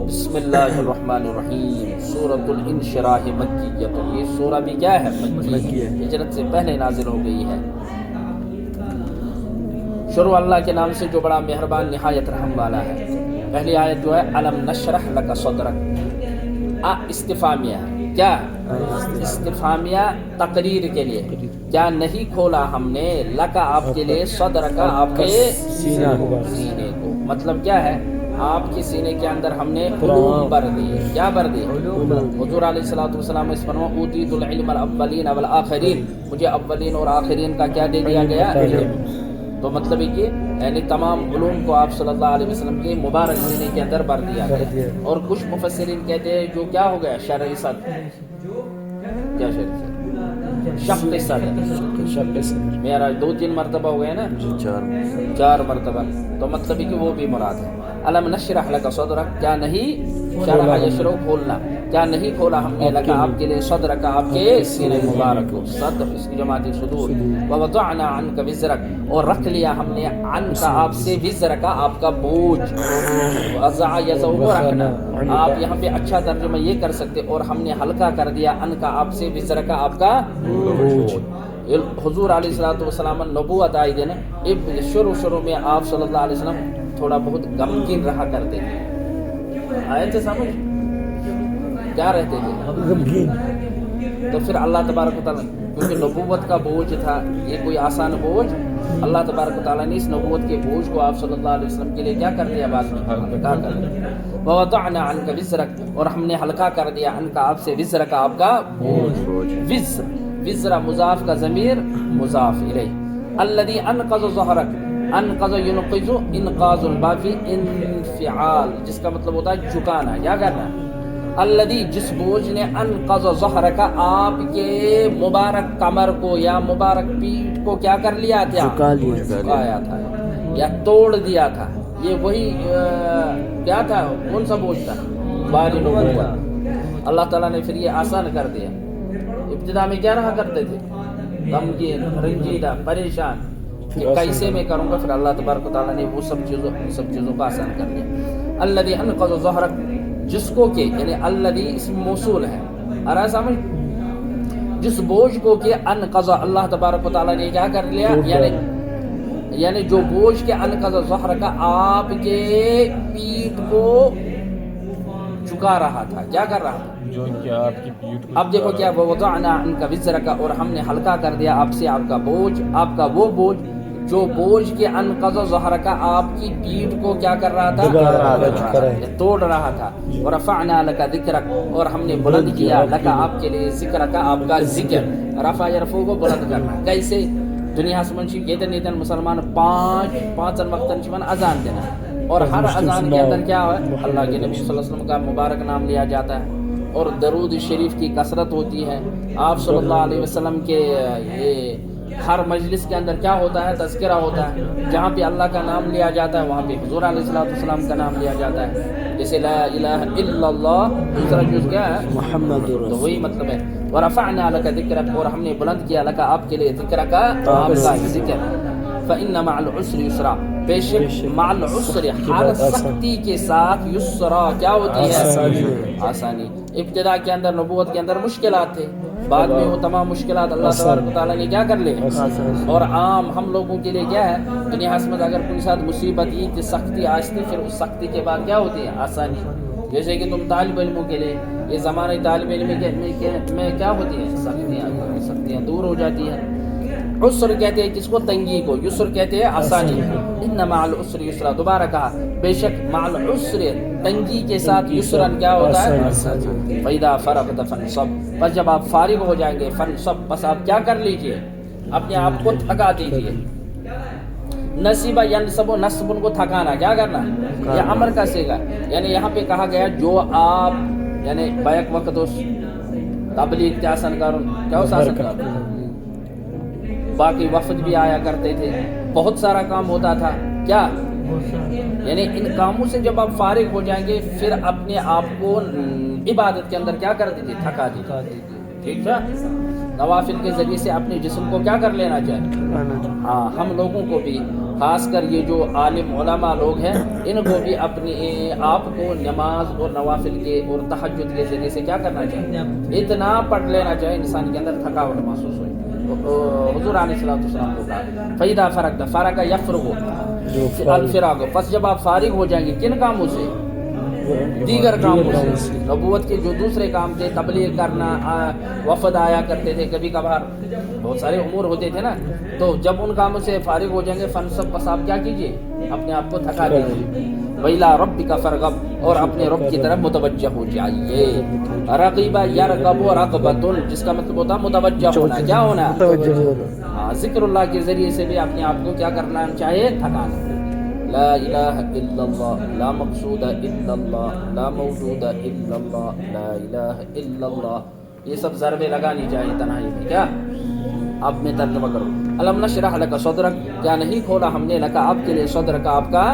بسم اللہ الرحمن الرحیم۔ سورۃ الانشراح مکیہ، یہ سورہ بھی کیا ہے؟ مکی ہے، ہجرت سے پہلے نازل ہو گئی ہے۔ شروع اللہ کے نام سے جو بڑا مہربان نہایت رحم والا ہے۔ پہلی آیت جو ہے الم نشرح لک صدرک، استفہامیہ ہے، کیا استفہامیہ تقریر کے لیے، کیا نہیں کھولا ہم نے لکا آپ کے لیے صدرک آپ کے سینے کو، مطلب کیا ہے؟ آپ کے سینے کے اندر ہم نے علوم بر دی۔ کیا بر دی؟ حضور علیہ الصلوۃ والسلام اس فرما اوتیت العلم الاولین والآخرین، مجھے اولین اور آخرین کا کیا دے دیا گیا؟ علم۔ تو مطلب ہے کہ یعنی تمام علوم کو آپ صلی اللہ علیہ وسلم کے مبارک سینے کے اندر بر دیا گیا۔ اور کچھ مفسرین کہتے ہیں جو کیا ہو گیا؟ شرعی صدر، کیا شرعی صدر؟ شق صدر، میرا 2-3 مرتبہ ہو گئے نا، 4 مرتبہ، تو مطلب ہے کہ وہ بھی مراد ہے۔ الم نشرح لک صدرک، کیا نہیں شرح یشرح کھولنا، کیا نہیں کھولا ہم نے لکا آپ کے لیے صدرک آپ کے سینے مبارک کو، صدر اس کی جمع ہے صدور، ووضعنا عنک وزرک، اور رکھ لیا ہم نے عنک آپ سے وزرک آپ کا بوجھ، وضع یضع رکھنا، آپ یہاں پہ اچھا ترجمہ یہ کر سکتے، اور ہم نے ہلکا کر دیا عنک آپ سے وزرک آپ کا بوجھ۔ حضور علیہ الصلوۃ والسلام نبوت آئی دے نا، شروع میں آپ صلی اللہ علیہ وسلم تھوڑا بہت غمگین رہا کرتے تھے، آئے تھے سمجھ؟ کیا رہتے تھے؟ غمگین۔ تو پھر اللہ تبارک و تعالیٰ، کیونکہ نبوت کا بوجھ تھا، یہ کوئی آسان بوجھ، اللہ تبارک و تعالیٰ نے اس نبوت کے بوجھ کو آپ صلی اللہ علیہ وسلم کے لیے کیا کر دیا؟ بعد میں ہلکا کر دیا۔ ووضعنا عنک وزرک، اور ہم نے ہلکا کر دیا عنک آپ سے وزرک آپ کا بوجھ۔ وزر مضاف کا ضمیر مضاف الیہ۔ الذی انقض ظہرک، انقض ینقض انقاذ البافی انفعال، جس کا مطلب ہوتا ہے جھکانا، کیا کرنا؟ الذی، جس بوجھ نے انقض ظہرک آپ کے مبارک کمر کو یا مبارک پیٹھ کو کیا کر لیا تھا؟ جھکایا تھا یا توڑ دیا تھا۔ یہ وہی کیا تھا؟ کون سا بوجھ تھا؟ باری نبوت۔ اللہ تعالیٰ نے پھر یہ آسان کر دیا۔ ابتدا میں کیا رہا کرتے تھے؟ غمگین، رنجیدہ، پریشان کہ کیسے میں کروں گا، پھر اللہ تبارک و تعالیٰ نے وہ سب چیزوں کو آسان کر دیا۔ الذی انقض ظہرک، جس کو کہ یعنی الذی اسم موصول ہے، ارا سمجھ، جس بوجھ کو کہ انقض اللہ تبارک و تعالیٰ نے کیا کر لیا، یعنی جو بوجھ کے انقض ظہرک آپ کے پیٹھ کو جھکا رہا تھا، کیا کر رہا تھا؟ جو کہ آپ کی پیٹھ کو، اب دیکھو کیا، ووضعنا عنک وزرک، اور ہم نے ہلکا کر دیا آپ سے آپ کا بوجھ، آپ کا وہ بوجھ جو بوجھ کے انقض ظہرک آپ کی پیٹھ کو کیا کر رہا تھا؟ توڑ رہا تھا۔ ورفعنا لک ذکرک، اور ہم نے بلند کیا لک آپ کے لیے ذکرک آپ کا ذکر۔ رفع یرفع کو بلند کرنا کیسے؟ دنیا سے منشی کہتے نیتن مسلمان پانچ وقتاً چمن اذان دینا، اور ہر اذان کے اندر کیا ہے؟ اللہ کے نبی صلی اللہ علیہ وسلم کا مبارک نام لیا جاتا ہے، اور درود شریف کی کثرت ہوتی ہے۔ آپ صلی اللہ علیہ وسلم کے یہ ہر مجلس کے اندر کیا ہوتا ہے؟ تذکرہ ہوتا ہے، جہاں پہ اللہ کا نام لیا جاتا ہے وہاں پہ حضور علیہ الصلوۃ والسلام کا نام لیا جاتا ہے، جیسے لا الہ الا اللہ، دوسرا جز کیا ہے؟ محمد، تو وہی مطلب ہے۔ ورفعنا لک ذکرک، اور ہم نے بلند کیا لک آپ کے لیے ذکرک آپ کا ذکر۔ فإن مع العسر یسرا، بے شک مع العسر ہر سختی کے ساتھ یسرا کیا ہوتی ہے؟ آسانی۔ ابتدا کے اندر نبوت کے اندر مشکلات تھے، بعد میں وہ تمام مشکلات اللہ تبارک و تعالیٰ نے کیا کر لے، اور عام ہم لوگوں کے لیے کیا ہے؟ دنیا میں اگر کوئی ساتھ مصیبت یہ کہ سختی آستی، پھر اس سختی کے بعد کیا ہوتی ہے؟ آسانی۔ جیسے کہ تم طالب علموں کے لیے یہ زمانہ طالب علم میں کیا ہوتی ہیں؟ سختیاں دور ہو جاتی ہیں۔ عسر کہتے ہیں کس کو؟ تنگی کو۔ یسر کہتے ہیں آسانی۔ ان مع العسر یسرا، دوبارہ کہا بے شک مع العسر تنگی کے ساتھ یسرن کیا ہوتا ہے؟ فإذا فرغت فانصب، بس جب آپ فارغ ہو جائیں گے، فانصب، بس آپ کیا کر لیجئے؟ اپنے آپ کو تھکا دیجئے۔ نصیبہ ینصب، نصب کو تھکانا، کیا کرنا؟ یہ امر کا صیغہ، یعنی یہاں پہ کہا گیا جو آپ یعنی بیک وقت اس تبلیغ کیا آسان کروں، کیا اس آسان کروں، باقی وفد بھی آیا کرتے تھے، بہت سارا کام ہوتا تھا، کیا یعنی ان کاموں سے جب آپ فارغ ہو جائیں گے، پھر اپنے آپ کو عبادت کے اندر کیا کر دیجیے؟ تھکا دیجیے، ٹھیک ہے؟ نوافل کے ذریعے سے اپنے جسم کو کیا کر لینا چاہیے؟ ہاں، ہم لوگوں کو بھی خاص کر یہ جو عالم علماء لوگ ہیں ان کو بھی اپنے آپ کو نماز اور نوافل کے اور تہجد کے ذریعے سے کیا کرنا چاہیے، اتنا پڑھ لینا چاہیے انسان کے اندر تھکاوٹ محسوس ہوئی۔ حضور علیہ السلام کو کہا فَإِذَا فَرَغْتَ فَرَغَ يَفْرُغُ الْفِرَاغُ، پس جب آپ فارغ ہو جائیں گے کن کاموں سے، دیگر کاموں سے، نبوت کے جو دوسرے کام تھے، تبلیغ کرنا، وفد آیا کرتے تھے کبھی کبھار، بہت سارے امور ہوتے تھے نا، تو جب ان کاموں سے فارغ ہو جائیں گے فنصب، بس آپ کیا کیجئے، اپنے آپ کو تھکا دیجئے، وَإِلَىٰ رَبِّكَ فَارْغَب، اور اپنے رب کی طرف متوجہ ہو جائیے۔ رغیبہ یرغب رغبۃ، جس کا مطلب ہوتا ہے متوجہ ہونا، کیا ہونا، ذکر اللہ کے ذریعے سے بھی اپنے آپ کو کیا کرنا چاہیے، تھکانا۔ لا الہ الا اللہ، لا مقصود الا اللہ، لا موجود الا اللہ، لا الہ الا اللہ، یہ سب ضربیں لگانی چاہیے تنہائی میں۔ کیا آپ میں ترجمہ کرو، الم نشرح لک صدرک، کیا نہیں کھولا ہم نے لکا آپ کے لیے صدرک آپ کا،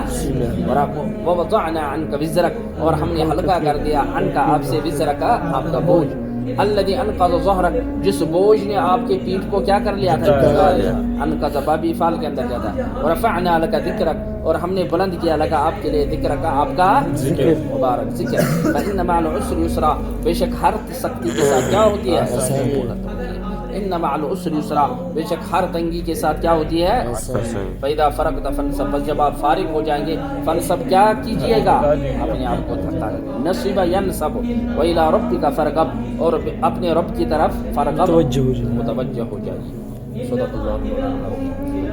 ووضعنا عنک وزرک، اور ہم نے ہلکا کر دیا عنک آپ سے وزرک آپ کا بوجھ، الذی انقض ظہرک، جس بوجھ نے آپ کی پیٹھ کو کیا کر لیا تھا، انقض بابی فال کے اندر جاتا، ورفعنا لک ذکرک، اور ہم نے بلند کیا لگا آپ کے لیے ذکر کا، آپ کا ذکر، مبارک ذکر، فإن مع العسر یسرا، بے شک ہر سختی کے ساتھ کیا ہوتی ہے، ان مع العسر یسرا، بے شک ہر تنگی کے ساتھ کیا ہوتی ہے، فإذا فرغت فانصب، بس جب آپ فارغ ہو جائیں گے فانصب، کیا کیجئے گا، اپنے آپ کو تھکا رکھیں، نصب ینصب، وإلى ربک فارغب، اور اپنے رب کی طرف فرغب، متوجہ ہو جائیے۔ صدق اللہ۔